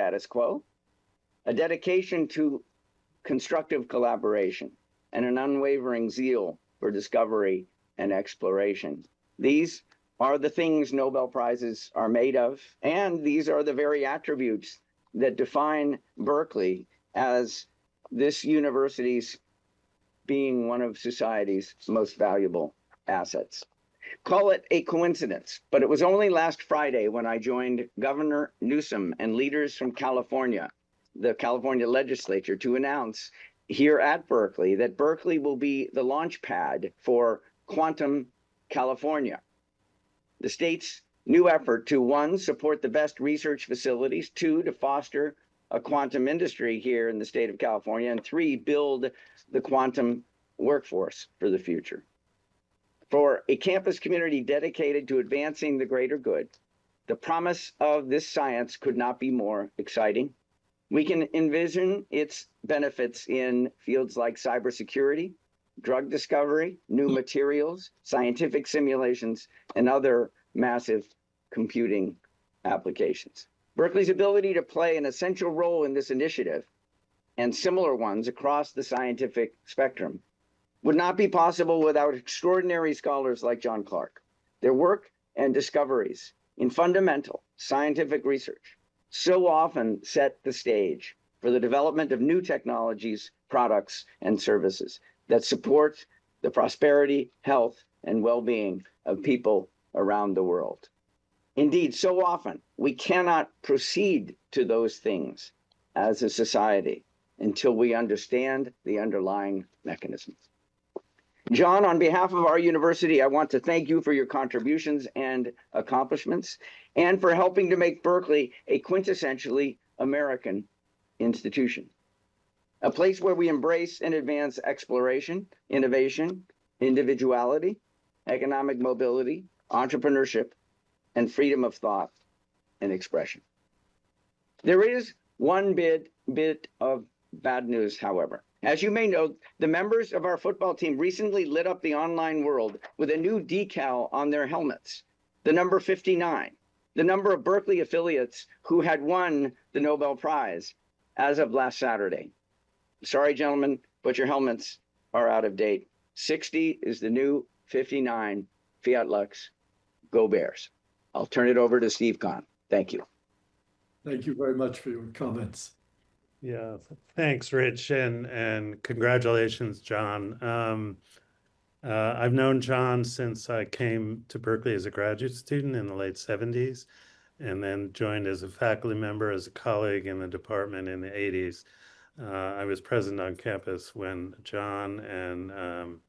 status quo, a dedication to constructive collaboration, and an unwavering zeal for discovery and exploration. These are the things Nobel Prizes are made of, and these are the very attributes that define Berkeley as this university's being one of society's most valuable assets. Call it a coincidence, but it was only last Friday when I joined Governor Newsom and leaders from California, the California legislature, to announce here at Berkeley that Berkeley will be the launch pad for Quantum California, the state's new effort to, one, support the best research facilities, two, to foster a quantum industry here in the state of California, and three, build the quantum workforce for the future. For a campus community dedicated to advancing the greater good, the promise of this science could not be more exciting. We can envision its benefits in fields like cybersecurity, drug discovery, new materials, scientific simulations, and other massive computing applications. Berkeley's ability to play an essential role in this initiative and similar ones across the scientific spectrum would not be possible without extraordinary scholars like John Clarke. Their work and discoveries in fundamental scientific research so often set the stage for the development of new technologies, products, and services that support the prosperity, health, and well-being of people around the world. Indeed, so often we cannot proceed to those things as a society until we understand the underlying mechanisms. John, on behalf of our university, I want to thank you for your contributions and accomplishments, and for helping to make Berkeley a quintessentially American institution, a place where we embrace and advance exploration, innovation, individuality, economic mobility, entrepreneurship, and freedom of thought and expression. There is one bit of bad news, however. As you may know, the members of our football team recently lit up the online world with a new decal on their helmets, the number 59, the number of Berkeley affiliates who had won the Nobel Prize as of last Saturday. Sorry, gentlemen, but your helmets are out of date. 60 is the new 59. Fiat Lux. Go Bears. I'll turn it over to Steve Kahn. Thank you. Thank you very much for your comments. Yeah, thanks, Rich, and congratulations, John. I've known John since I came to Berkeley as a graduate student in the late 70s, and then joined as a faculty member, as a colleague in the department in the 80s. I was present on campus when John and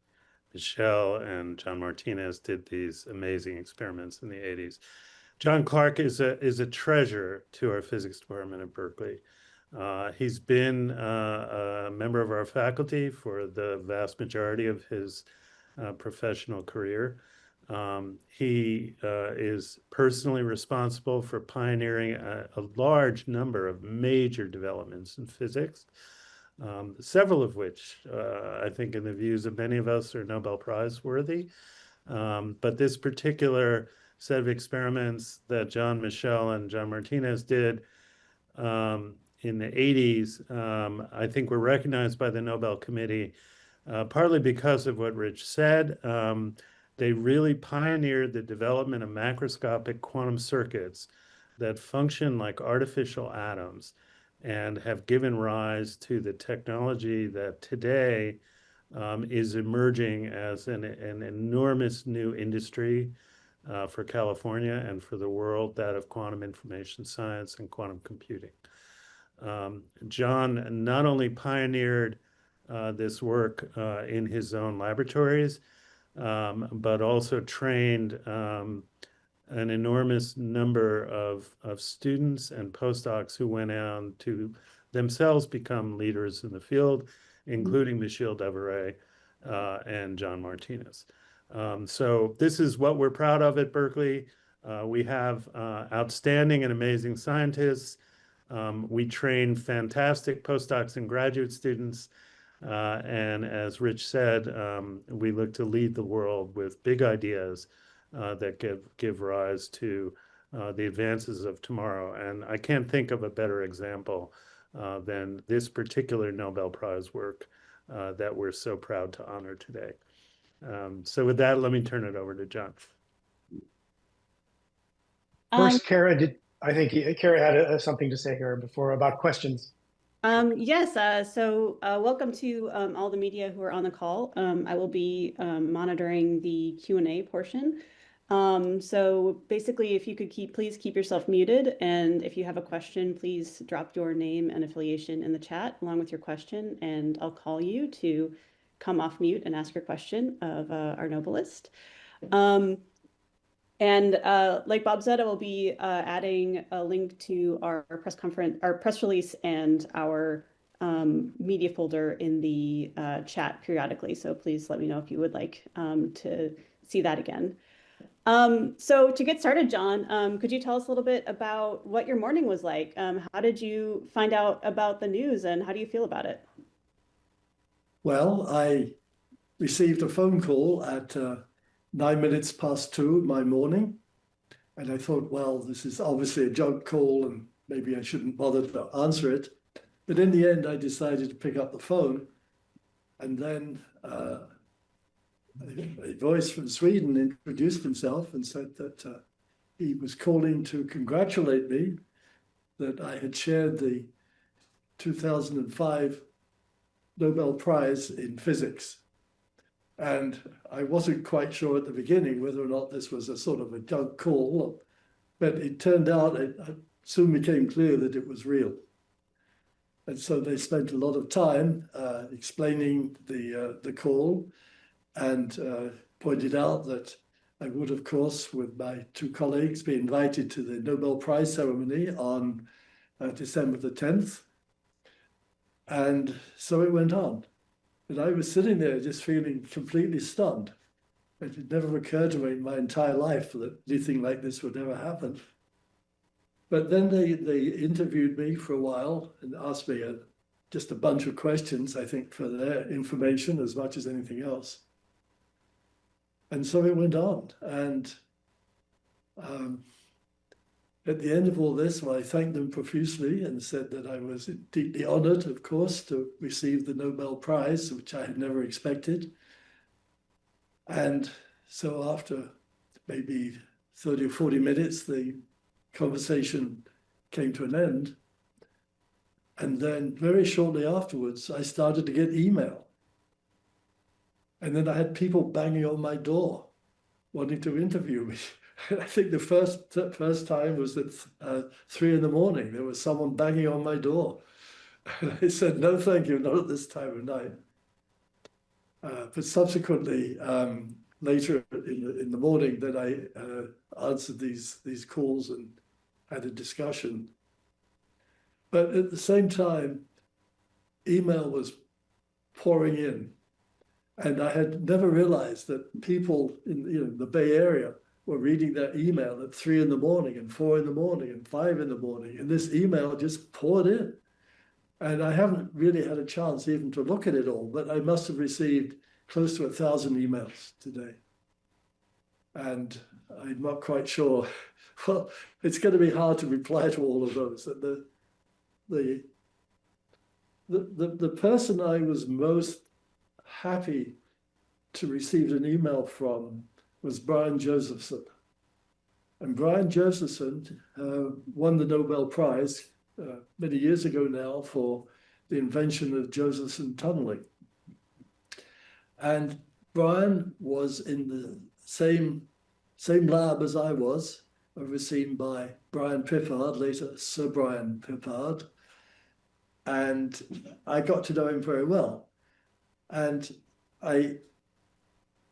Michelle and John Martinez did these amazing experiments in the 80s. John Clarke is a treasure to our physics department at Berkeley. He's been a member of our faculty for the vast majority of his professional career. He is personally responsible for pioneering a large number of major developments in physics, several of which I think in the views of many of us are Nobel Prize worthy. But this particular set of experiments that John, Michelle, and John Martinez did in the 80s, I think were recognized by the Nobel Committee, partly because of what Rich said. They really pioneered the development of macroscopic quantum circuits that function like artificial atoms and have given rise to the technology that today is emerging as an enormous new industry for California and for the world, that of quantum information science and quantum computing. John not only pioneered this work in his own laboratories, but also trained an enormous number of students and postdocs who went on to themselves become leaders in the field, including Michel Devoret and John Martinez. So this is what we're proud of at Berkeley. We have outstanding and amazing scientists. We train fantastic postdocs and graduate students. And as Rich said, we look to lead the world with big ideas that give rise to the advances of tomorrow. And I can't think of a better example than this particular Nobel Prize work that we're so proud to honor today. So with that, let me turn it over to John. First, Kara, I think Kara had something to say here before about questions. Yes, welcome to all the media who are on the call. I will be monitoring the Q&A portion. So basically, if you could please keep yourself muted, and if you have a question, please drop your name and affiliation in the chat along with your question, and I'll call you to come off mute and ask your question of our Nobelist. Like Bob said, I will be adding a link to our press release and our media folder in the chat periodically. So please let me know if you would like to see that again. So to get started, John, could you tell us a little bit about what your morning was like? How did you find out about the news, and how do you feel about it? Well, I received a phone call at 2:09 my morning. And I thought, well, this is obviously a junk call and maybe I shouldn't bother to answer it. But in the end, I decided to pick up the phone. And then a voice from Sweden introduced himself and said that he was calling to congratulate me that I had shared the 2005 Nobel Prize in physics. And I wasn't quite sure at the beginning whether or not this was a sort of a junk call, but it turned out, it soon became clear that it was real. And so they spent a lot of time explaining the call, and pointed out that I would, of course, with my two colleagues, be invited to the Nobel Prize ceremony on December the 10th. And so it went on. And I was sitting there just feeling completely stunned. It had never occurred to me in my entire life that anything like this would ever happen. But then they interviewed me for a while and asked me just a bunch of questions, I think, for their information as much as anything else. And so it went on. And at the end of all this, well, I thanked them profusely and said that I was deeply honored, of course, to receive the Nobel Prize, which I had never expected. And so after maybe 30 or 40 minutes, the conversation came to an end. And then very shortly afterwards, I started to get email. And then I had people banging on my door wanting to interview me. I think the first time was at 3 in the morning. There was someone banging on my door. And I said, no, thank you, not at this time of night. But subsequently, later in the morning, then I answered these calls and had a discussion. But at the same time, email was pouring in. And I had never realized that people in the Bay Area were reading their email at 3 in the morning and 4 in the morning and 5 in the morning. And this email just poured in. And I haven't really had a chance even to look at it all, but I must have received close to 1,000 emails today. And I'm not quite sure. Well, it's going to be hard to reply to all of those. The person I was most happy to receive an email from was Brian Josephson. And Brian Josephson won the Nobel Prize many years ago now for the invention of Josephson tunneling. And Brian was in the same lab as I was, overseen by Brian Pippard, later Sir Brian Pippard. And I got to know him very well. And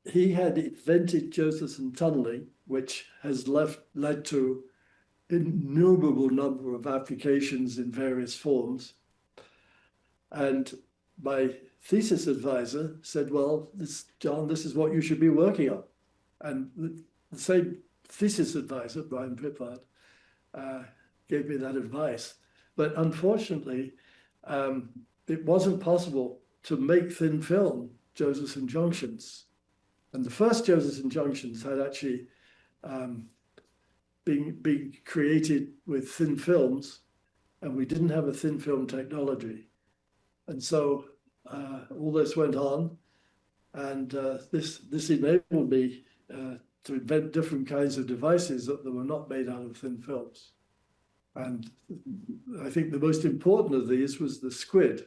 he had invented Josephson tunneling, which has led to innumerable number of applications in various forms. And my thesis advisor said, well, John, this is what you should be working on. And the same thesis advisor, Brian Pippard, gave me that advice. But unfortunately, it wasn't possible to make thin film Josephson junctions. And the first Josephson junctions had actually being created with thin films, and we didn't have a thin film technology. And so all this went on, and this enabled me to invent different kinds of devices that were not made out of thin films. And I think the most important of these was the SQUID,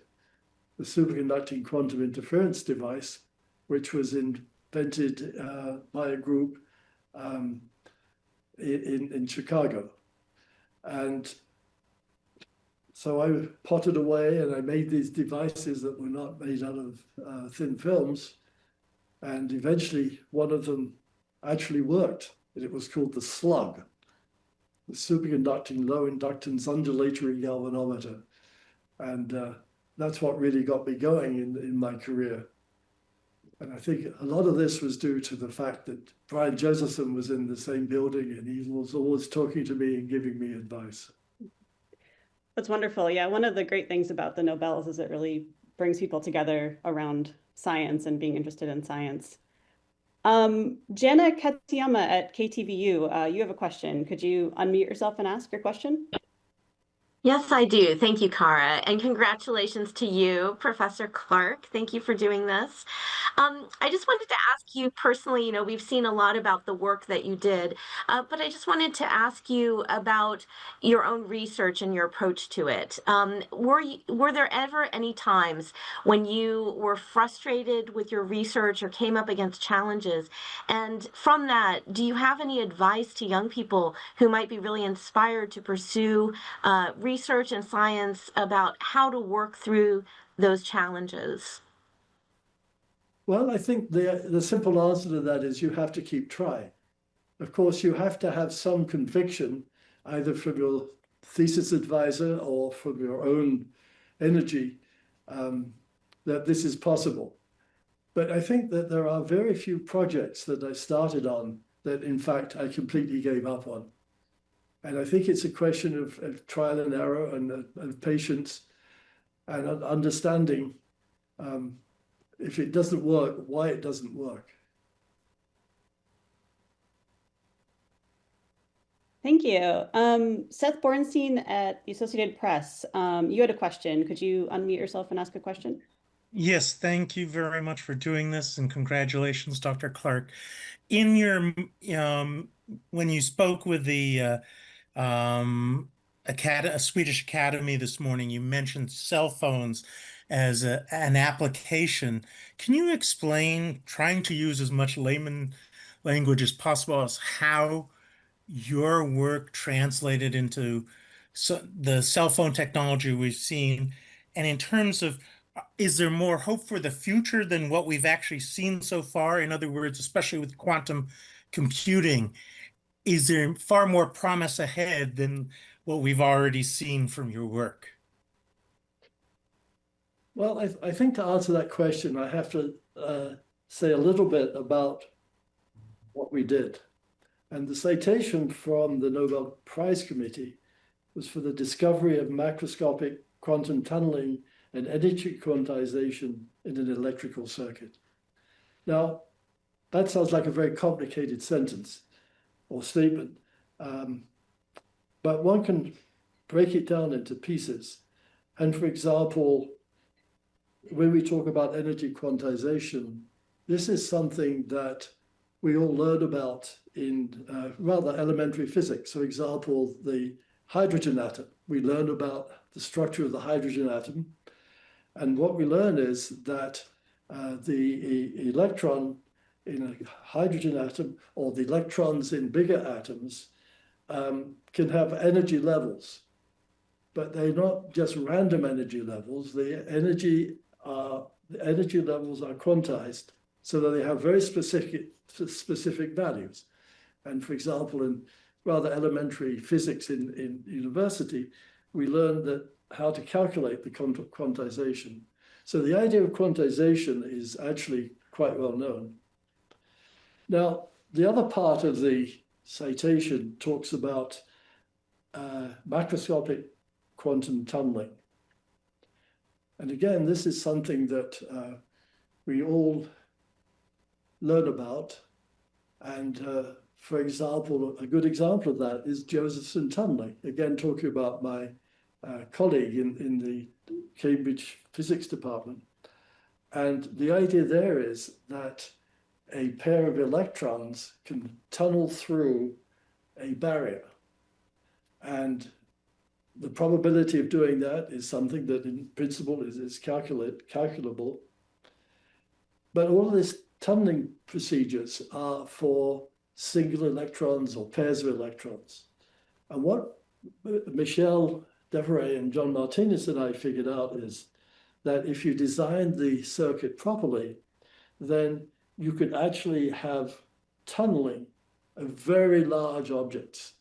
the superconducting quantum interference device, which was invented by a group in Chicago. And so I potted away and I made these devices that were not made out of thin films. And eventually one of them actually worked. And it was called the SLUG, the superconducting low inductance undulatory galvanometer. And that's what really got me going in my career. And I think a lot of this was due to the fact that Brian Josephson was in the same building and he was always talking to me and giving me advice. That's wonderful. Yeah, one of the great things about the Nobels is it really brings people together around science and being interested in science. Jana Katayama at KTVU, you have a question. Could you unmute yourself and ask your question? Yes, I do. Thank you, Kara. And congratulations to you, Professor Clarke. Thank you for doing this. I just wanted to ask you personally, you know, we've seen a lot about the work that you did, but I just wanted to ask you about your own research and your approach to it. Were there ever any times when you were frustrated with your research or came up against challenges? And from that, do you have any advice to young people who might be really inspired to pursue research and science about how to work through those challenges? Well, I think the simple answer to that is you have to keep trying. Of course, you have to have some conviction, either from your thesis advisor or from your own energy, that this is possible. But I think that there are very few projects that I started on that, in fact, I completely gave up on. And I think it's a question of trial and error and patience and understanding if it doesn't work, why it doesn't work. Thank you. Seth Bornstein at the Associated Press, you had a question. Could you unmute yourself and ask a question? Yes, thank you very much for doing this, and congratulations, Dr. Clarke. In your when you spoke with the a Swedish Academy this morning, you mentioned cell phones as an application. Can you explain, trying to use as much layman language as possible, as how your work translated into the cell phone technology we've seen? And in terms of, is there more hope for the future than what we've actually seen so far? In other words, especially with quantum computing, is there far more promise ahead than what we've already seen from your work? Well, I think to answer that question, I have to say a little bit about what we did. And the citation from the Nobel Prize Committee was for the discovery of macroscopic quantum tunneling and energy quantization in an electrical circuit. Now, that sounds like a very complicated sentence or statement, but one can break it down into pieces. And for example, when we talk about energy quantization, this is something that we all learn about in rather elementary physics. For example, the hydrogen atom. We learn about the structure of the hydrogen atom. And what we learn is that the electron in a hydrogen atom, or the electrons in bigger atoms, can have energy levels. But they're not just random energy levels. The energy levels are quantized so that they have very specific values. And for example, in rather elementary physics in university, we learned that how to calculate the quantization. So the idea of quantization is actually quite well known. Now, the other part of the citation talks about macroscopic quantum tunneling. And again, this is something that we all learn about. And for example, a good example of that is Josephson tunneling. Again, talking about my colleague in the Cambridge physics department. And the idea there is that a pair of electrons can tunnel through a barrier. And the probability of doing that is something that in principle is calculable. But all of these tunneling procedures are for single electrons or pairs of electrons. And what Michel Deveray and John Martinez and I figured out is that if you design the circuit properly, then you could actually have tunneling of very large objects.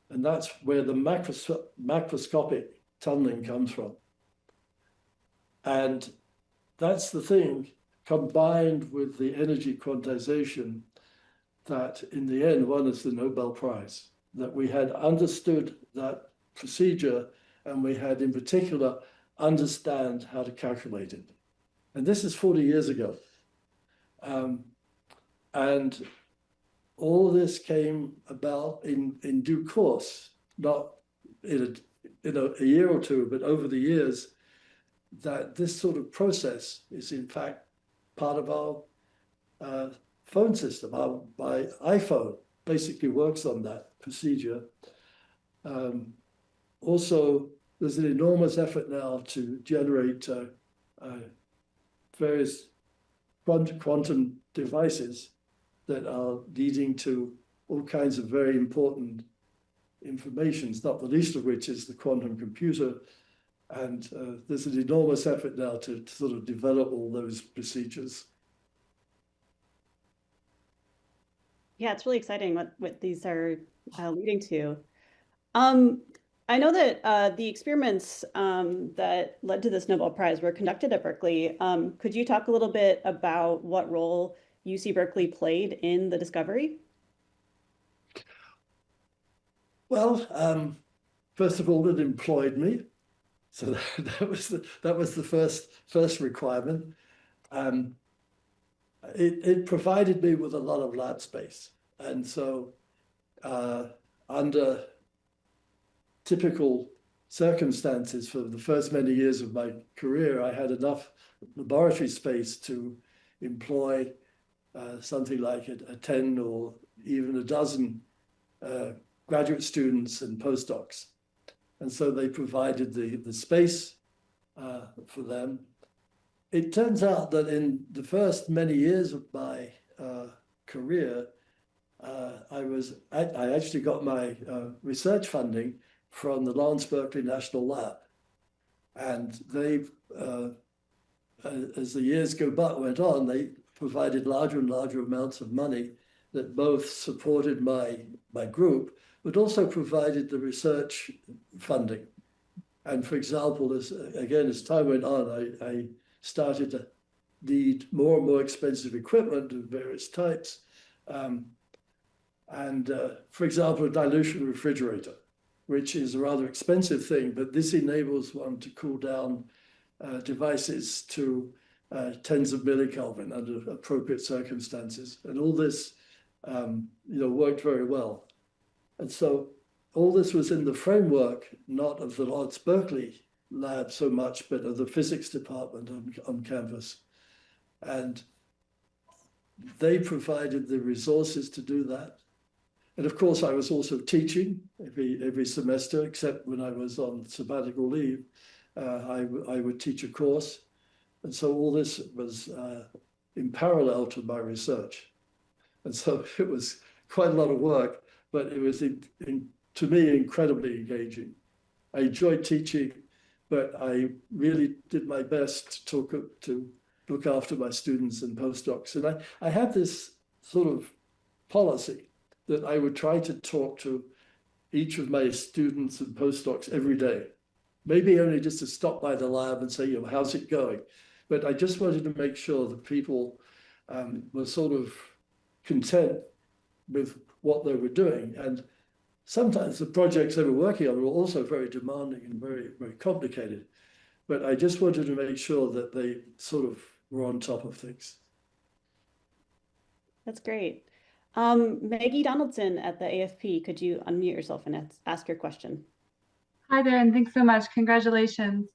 And that's where the macroscopic tunneling comes from. And that's the thing, combined with the energy quantization, that in the end won us the Nobel Prize, that we had understood that procedure and we had in particular understand how to calculate it. And this is 40 years ago. And all this came about in due course, not in a year or two, but over the years, that this sort of process is in fact part of our phone system. My iPhone basically works on that procedure. Also, there's an enormous effort now to generate various quantum devices that are leading to all kinds of very important informations, not the least of which is the quantum computer. And there's an enormous effort now to sort of develop all those procedures. Yeah, it's really exciting what these are leading to. I know that the experiments that led to this Nobel Prize were conducted at Berkeley. Could you talk a little bit about what role UC Berkeley played in the discovery? Well, first of all, it employed me. So that was the first requirement. It provided me with a lot of lab space. And so under typical circumstances for the first many years of my career, I had enough laboratory space to employ something like a 10 or even a dozen graduate students and postdocs. And so they provided the space for them. It turns out that in the first many years of my career, I actually got my research funding from the Lawrence Berkeley National Lab. And they, as the years went on, they provided larger and larger amounts of money that both supported my group, but also provided the research funding. And for example, as time went on, I started to need more and more expensive equipment of various types. For example, a dilution refrigerator, which is a rather expensive thing, but this enables one to cool down devices to tens of millikelvin under appropriate circumstances. And all this worked very well. And so all this was in the framework, not of the Lawrence Berkeley lab so much, but of the physics department on campus. And they provided the resources to do that. And of course, I was also teaching every semester, except when I was on sabbatical leave, I would teach a course. And so all this was in parallel to my research. And so it was quite a lot of work, but it was, to me, incredibly engaging. I enjoyed teaching, but I really did my best to look after my students and postdocs. And I had this sort of policy that I would try to talk to each of my students and postdocs every day. Maybe only just to stop by the lab and say, how's it going? But I just wanted to make sure that people were sort of content with what they were doing. And sometimes the projects they were working on were also very demanding and very, very complicated. But I just wanted to make sure that they sort of were on top of things. That's great. Maggie Donaldson at the AFP, could you unmute yourself and ask your question? Hi there, and thanks so much. Congratulations.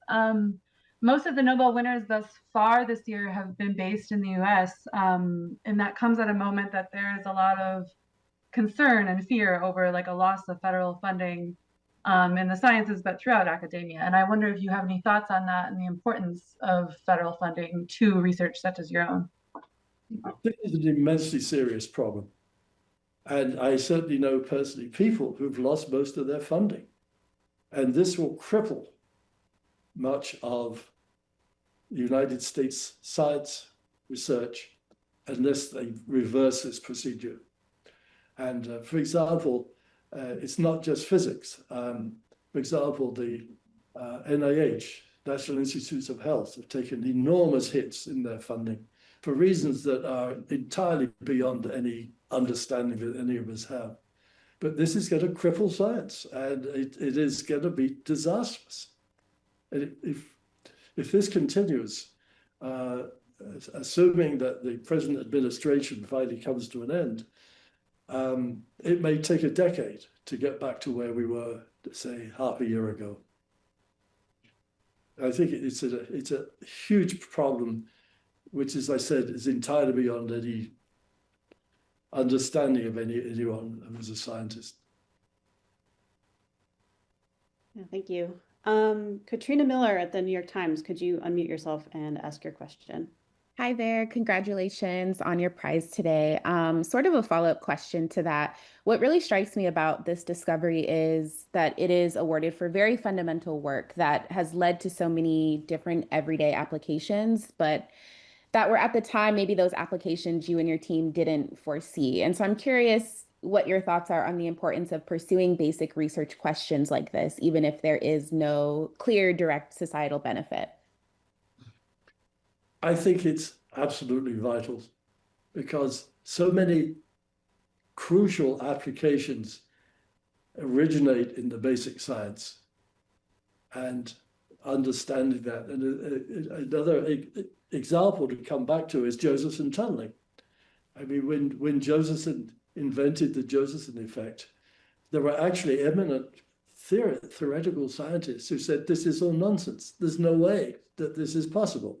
Most of the Nobel winners thus far this year have been based in the US, and that comes at a moment that there is a lot of concern and fear over like a loss of federal funding in the sciences, but throughout academia. And I wonder if you have any thoughts on that and the importance of federal funding to research such as your own. This is an immensely serious problem. And I certainly know personally people who've lost most of their funding. And this will cripple much of the United States science research unless they reverse this procedure. And for example, it's not just physics. For example, the NIH, National Institutes of Health, have taken enormous hits in their funding for reasons that are entirely beyond any understanding that any of us have. But this is going to cripple science, and it is going to be disastrous. And if this continues, assuming that the present administration finally comes to an end, it may take a decade to get back to where we were, say, half a year ago. I think it's a huge problem, which, as I said, is entirely beyond any understanding of anyone who's a scientist. Yeah, thank you. Katrina Miller at the New York Times, could you unmute yourself and ask your question? Hi there. Congratulations on your prize today. Sort of a follow-up question to that. What really strikes me about this discovery is that it is awarded for very fundamental work that has led to so many different everyday applications, but that were at the time, maybe those applications you and your team didn't foresee. And so I'm curious what your thoughts are on the importance of pursuing basic research questions like this, even if there is no clear direct societal benefit. I think it's absolutely vital because so many crucial applications originate in the basic science, and understanding that. And another example to come back to is Josephson tunneling. I mean, when Josephson invented the Josephson effect, there were actually eminent theoretical scientists who said, this is all nonsense. There's no way that this is possible.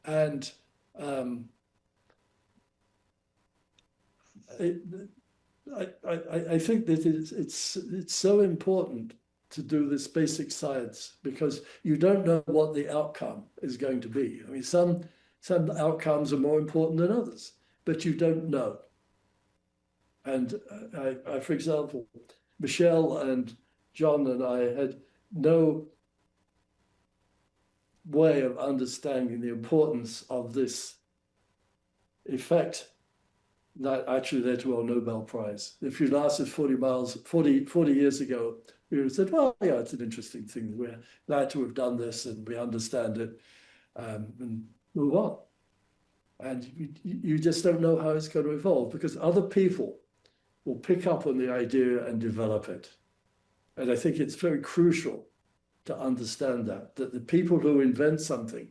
And I think that it's so important to do this basic science because you don't know what the outcome is going to be. I mean, some outcomes are more important than others, but you don't know. And I, for example, Michelle and John and I had no way of understanding the importance of this effect that actually led to our Nobel Prize. If you'd asked us 40 years ago, we would have said, well, yeah, it's an interesting thing. We're glad to have done this and we understand it, and move on. And you just don't know how it's going to evolve because other people will pick up on the idea and develop it. And I think it's very crucial to understand that the people who invent something,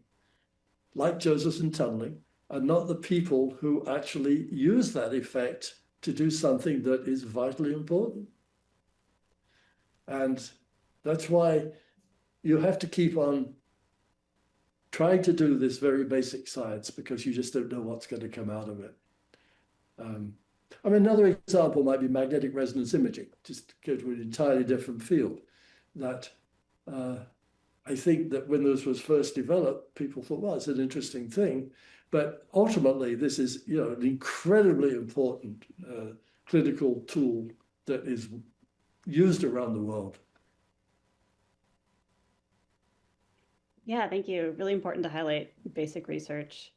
like Josephson tunneling, are not the people who actually use that effect to do something that is vitally important. And that's why you have to keep on trying to do this very basic science because you just don't know what's going to come out of it. I mean, another example might be magnetic resonance imaging, just to go to an entirely different field. That I think that when this was first developed, people thought, well, it's an interesting thing. But ultimately, this is an incredibly important clinical tool that is used around the world. Yeah, thank you. Really important to highlight basic research.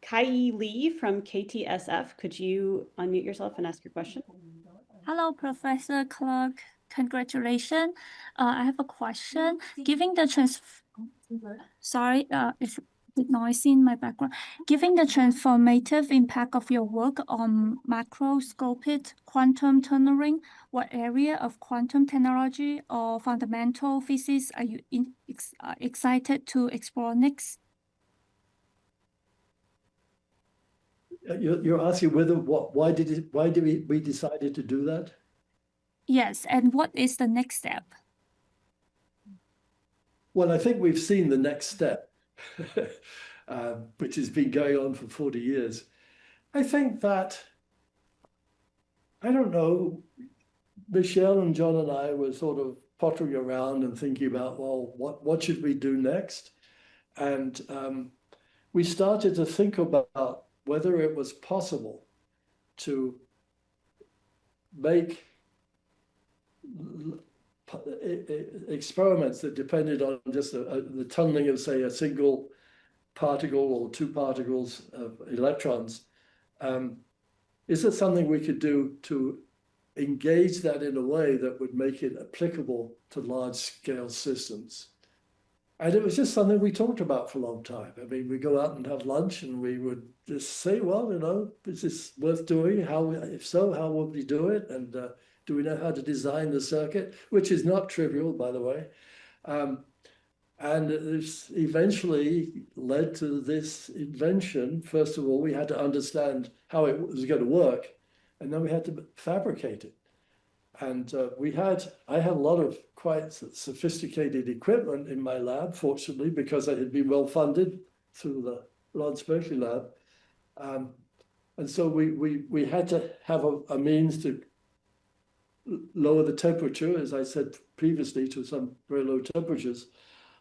Kai Lee from KTSF, could you unmute yourself and ask your question? Hello, Professor Clarke. Congratulations. I have a question. Given the it's a bit noisy in my background. Given the transformative impact of your work on macroscopic quantum tunneling, what area of quantum technology or fundamental physics are you excited to explore next? You're asking why did we decided to do that? Yes, and what is the next step? Well, I think we've seen the next step, which has been going on for 40 years. I think that, I don't know, Michelle and John and I were sort of pottering around and thinking about, well, what should we do next? And we started to think about whether it was possible to make experiments that depended on just the tunneling of, say, a single particle or two particles of electrons. Is it something we could do to engage that in a way that would make it applicable to large-scale systems? And it was just something we talked about for a long time. I mean, we go out and have lunch and we would just say, well, you know, is this worth doing? If so, how would we do it? And do we know how to design the circuit? Which is not trivial, by the way. And this eventually led to this invention. First of all, we had to understand how it was going to work, and then we had to fabricate it. And I had a lot of quite sophisticated equipment in my lab, fortunately, because I had been well funded through the Lawrence Berkeley lab. And so we had to have a means to lower the temperature, as I said previously, to some very low temperatures.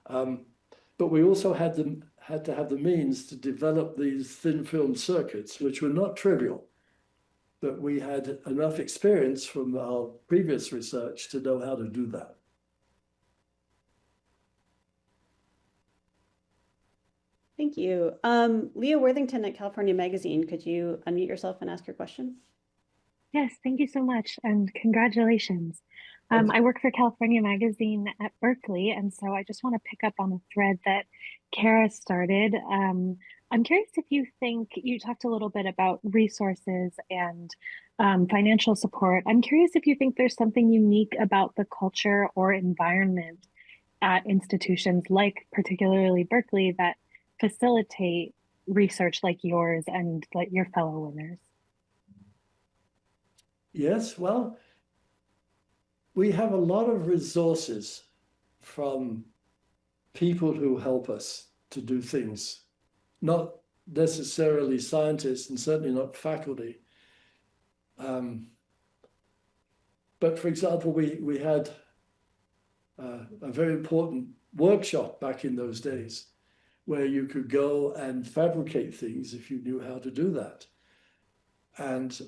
But we also had to have the means to develop these thin film circuits, which were not trivial. But we had enough experience from our previous research to know how to do that. Thank you. Leah Worthington at California Magazine, could you unmute yourself and ask your question? Yes, thank you so much, and congratulations. I work for California Magazine at Berkeley, and so I just want to pick up on a thread that Kara started. I'm curious if you think, you talked a little bit about resources and financial support. I'm curious if you think there's something unique about the culture or environment at institutions like particularly Berkeley that facilitate research like yours and like your fellow winners. Yes, well, we have a lot of resources from people who help us to do things, not necessarily scientists and certainly not faculty. But for example, we had a very important workshop back in those days where you could go and fabricate things if you knew how to do that. And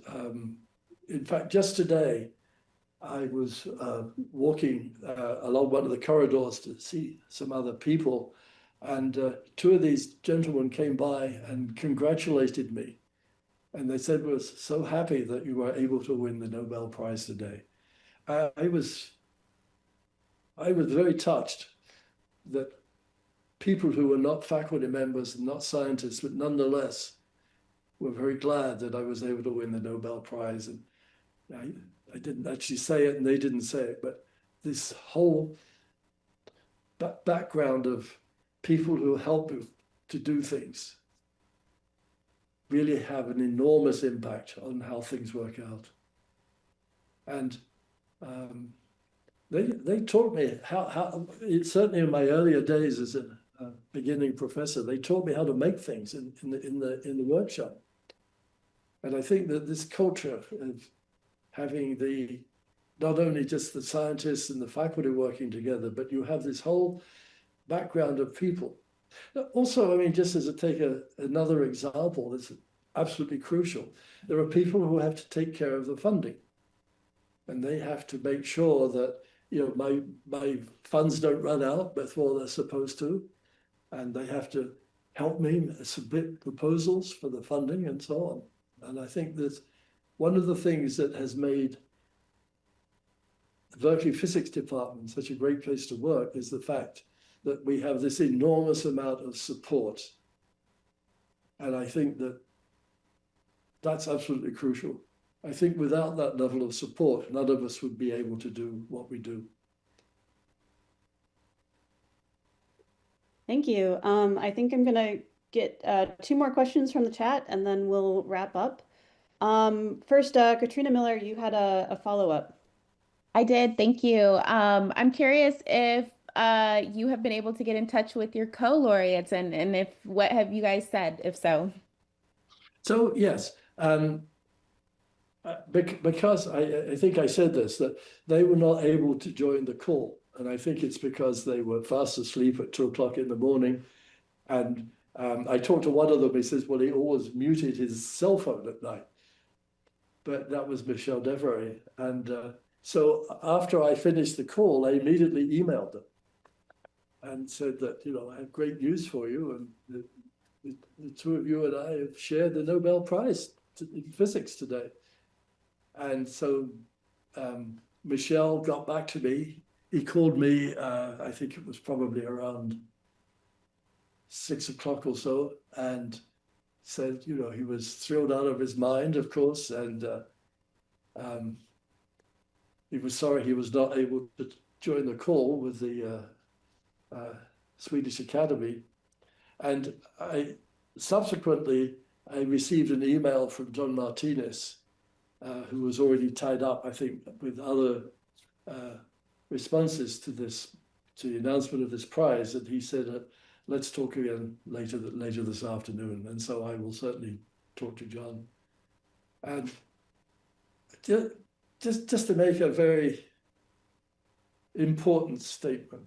in fact, just today, I was walking along one of the corridors to see some other people, and two of these gentlemen came by and congratulated me. And they said, we're so happy that you were able to win the Nobel Prize today. I was very touched that people who were not faculty members and not scientists, but nonetheless were very glad that I was able to win the Nobel Prize. And I didn't actually say it and they didn't say it, but this whole background of people who help you to do things really have an enormous impact on how things work out. And they taught me how certainly in my earlier days as a beginning professor, they taught me how to make things in the workshop. And I think that this culture of having not only just the scientists and the faculty working together, but you have this whole background of people. Also, I mean, just as another example that's absolutely crucial, there are people who have to take care of the funding. And they have to make sure that, you know, my funds don't run out before they're supposed to. And they have to help me submit proposals for the funding and so on. And I think that one of the things that has made the Berkeley Physics Department such a great place to work is the fact that we have this enormous amount of support. And I think that that's absolutely crucial. I think without that level of support, none of us would be able to do what we do. Thank you. I think I'm going to get two more questions from the chat and then we'll wrap up. First, Katrina Miller, you had a follow-up. I did, thank you. I'm curious if you have been able to get in touch with your co-laureates and if what have you guys said, if so? So yes, because I think I said this, that they were not able to join the call. And I think it's because they were fast asleep at 2 o'clock in the morning. And I talked to one of them, he says, well, he always muted his cell phone at night. But that was Michel Devery. And so after I finished the call, I immediately emailed them and said that, you know, I have great news for you. And the two of you and I have shared the Nobel Prize in physics today. And so Michel got back to me. He called me, I think it was probably around 6 o'clock or so, and said, you know, he was thrilled out of his mind, of course, and he was sorry he was not able to join the call with the Swedish Academy. And subsequently, I received an email from John Martinez, who was already tied up, I think, with other responses to the announcement of this prize. And he said, let's talk again later this afternoon. And so I will certainly talk to John. And just to make a very important statement,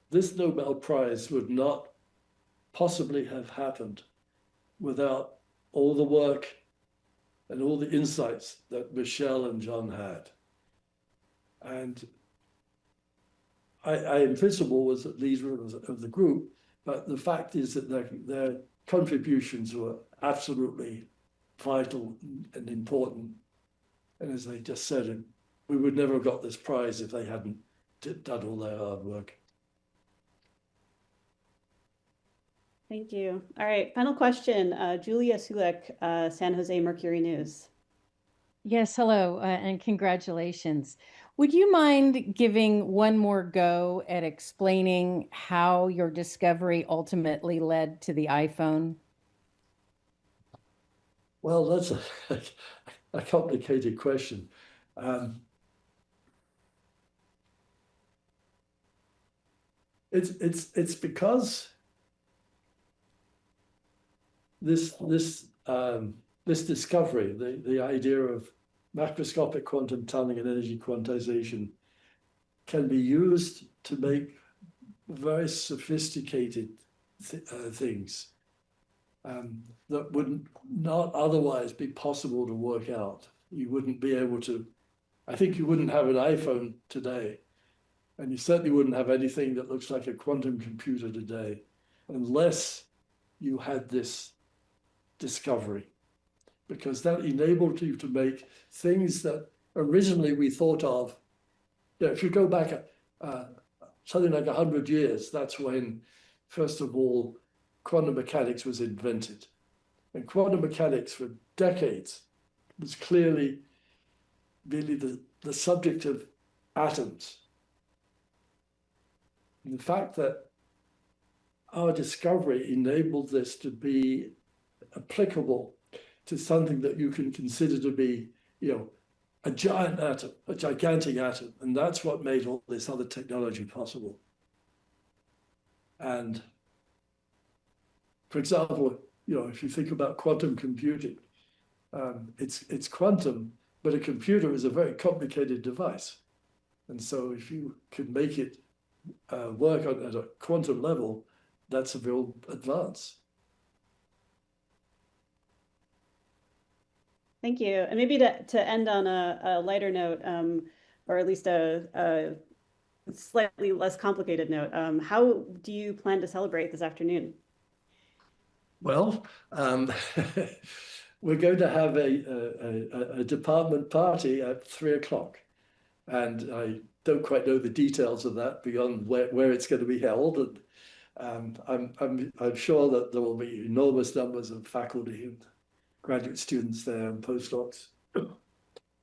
this Nobel Prize would not possibly have happened without all the work and all the insights that Michel and John had. And I in principle was the leader of the group, but the fact is that their contributions were absolutely vital and important. And as they just said, we would never have got this prize if they hadn't done all their hard work. Thank you. All right, final question. Julia Sulek, San Jose Mercury News. Yes, hello, and congratulations. Would you mind giving one more go at explaining how your discovery ultimately led to the iPhone? Well, that's a complicated question. It's because this discovery, the idea of macroscopic quantum tunneling and energy quantization, can be used to make very sophisticated things that would not otherwise be possible to work out. You wouldn't be able to, I think you wouldn't have an iPhone today, and you certainly wouldn't have anything that looks like a quantum computer today, unless you had this discovery, because that enabled you to make things that originally we thought of. You know, if you go back something like 100 years, that's when, first of all, quantum mechanics was invented. And quantum mechanics for decades was clearly really the subject of atoms. And the fact that our discovery enabled this to be applicable to something that you can consider to be, you know, a giant atom, a gigantic atom. And that's what made all this other technology possible. And for example, you know, if you think about quantum computing, it's quantum, but a computer is a very complicated device. And so if you can make it work at a quantum level, that's a real advance. Thank you. And maybe to end on a lighter note, or at least a slightly less complicated note, how do you plan to celebrate this afternoon? Well, we're going to have a department party at 3 o'clock. And I don't quite know the details of that beyond where it's going to be held. And I'm sure that there will be enormous numbers of faculty and graduate students there and postdocs.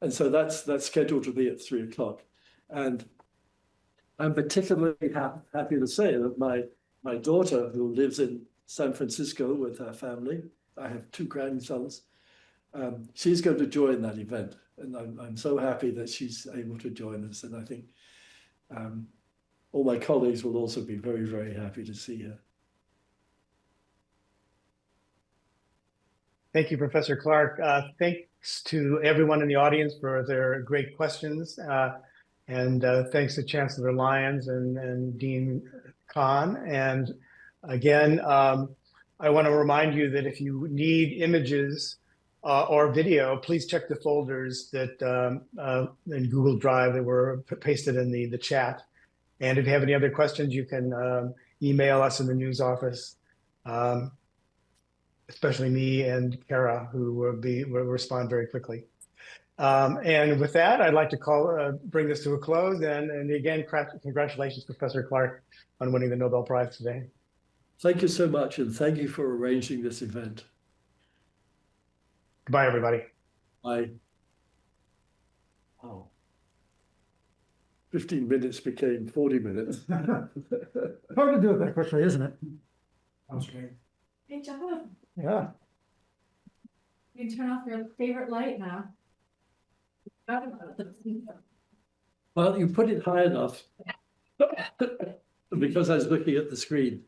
And so that's scheduled to be at 3 o'clock. And I'm particularly happy to say that my my daughter, who lives in San Francisco with her family, I have 2 grandsons, she's going to join that event. And I'm so happy that she's able to join us. And I think all my colleagues will also be very, very happy to see her. Thank you, Professor Clarke. Thanks to everyone in the audience for their great questions. And thanks to Chancellor Lyons and Dean Kahn. And again, I want to remind you that if you need images or video, please check the folders that in Google Drive that were pasted in the chat. And if you have any other questions, you can email us in the news office, especially me and Kara, who will respond very quickly. And with that, I'd like to bring this to a close. And again, congratulations, Professor Clarke, on winning the Nobel Prize today. Thank you so much, and thank you for arranging this event. Goodbye, everybody. Bye. Oh. 15 minutes became 40 minutes. Hard to do it that quickly, isn't it? That was great. Hey, John, Yeah. you can turn off your favorite light now. Well, you put it high enough because I was looking at the screen.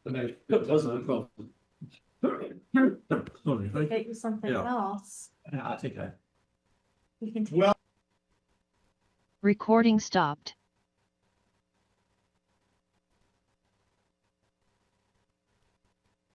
That wasn't a problem. Sorry. Get you something else. Yeah, I think You can take Recording stopped.